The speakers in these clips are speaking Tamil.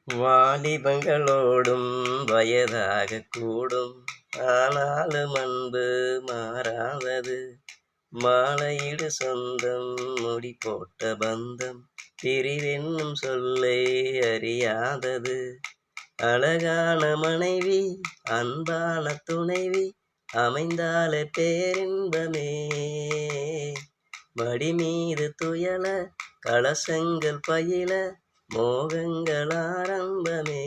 வாலிபங்களோடும் வயதாக கூடும், ஆனாலும் அன்பு மாறாதது. மாலையிடு சொந்தம், முடி போட்ட பந்தம், பிரிவென்னும் சொல்லை அறியாதது. அழகான மனைவி, அன்பான துணைவி, அமைந்தாலே பேரின்பமே. மடி மீது துயல, கலசங்கள் பயில, மோகங்கள் ஆரம்பமே.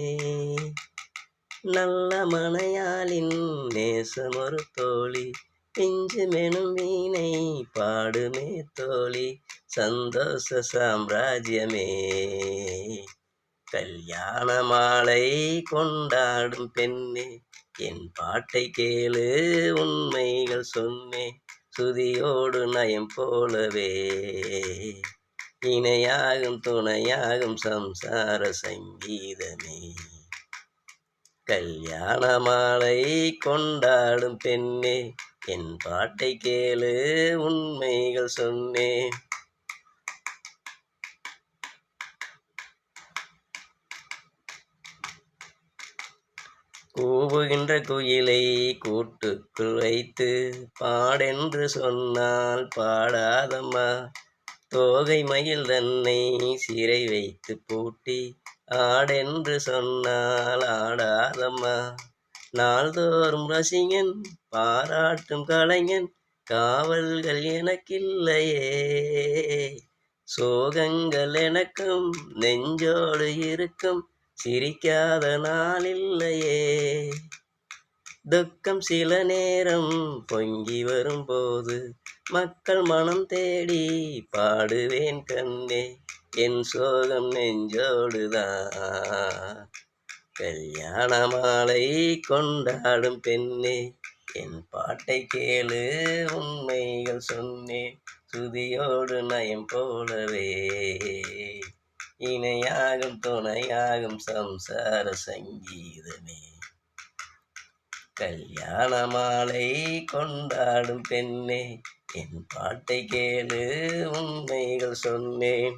நல்ல மனையாளின் நேசமொரு தோழி, பிஞ்சு மெனும் வீணை பாடுமே தோழி, சந்தோஷ சாம்ராஜ்யமே. கல்யாண மாலை கொண்டாடும் பெண்ணே, என் பாட்டை கேளு, உண்மைகள் சொன்னேன் சுதியோடு நயம் போலவே. இணையாகும் துணையாகும் சம்சார சங்கீதமே. கல்யாண மாலை கொண்டாடும் பெண்ணே, என் பாட்டை கேளு, உண்மைகள் சொன்னேன். கூவுகின்ற குயிலை கூட்டுக்குள் வைத்து பாடென்று சொன்னால் பாடாதம்மா. தோகை மயில் தன்னை சிறை வைத்து பூட்டி ஆடென்று சொன்னால் ஆடாதம்மா. நாள்தோறும் ரசிகன் பாராட்டும் கலைஞன், காவல்கள் எனக்கில்லையே. சோகங்கள் எனக்கும் நெஞ்சோடு இருக்கும், சிரிக்காத நாளில்லையே. துக்கம் சில நேரம் பொங்கி வரும்போது, மக்கள் மனம் தேடி பாடுவேன் கண்ணே, என் சோகம் நெஞ்சோடுதான். கல்யாண மாலை கொண்டாடும் பெண்ணே, என் பாட்டை கேளு, உண்மைகள் சொன்னேன் சுதியோடு நயம் போலவே. இணையாகும் துணையாகும் சம்சார சங்கீதமே. கல்யாண மாலை கொண்டாடும் பெண்ணே, என் பாட்டை கேளு, உண்மைகள் சொன்னேன்.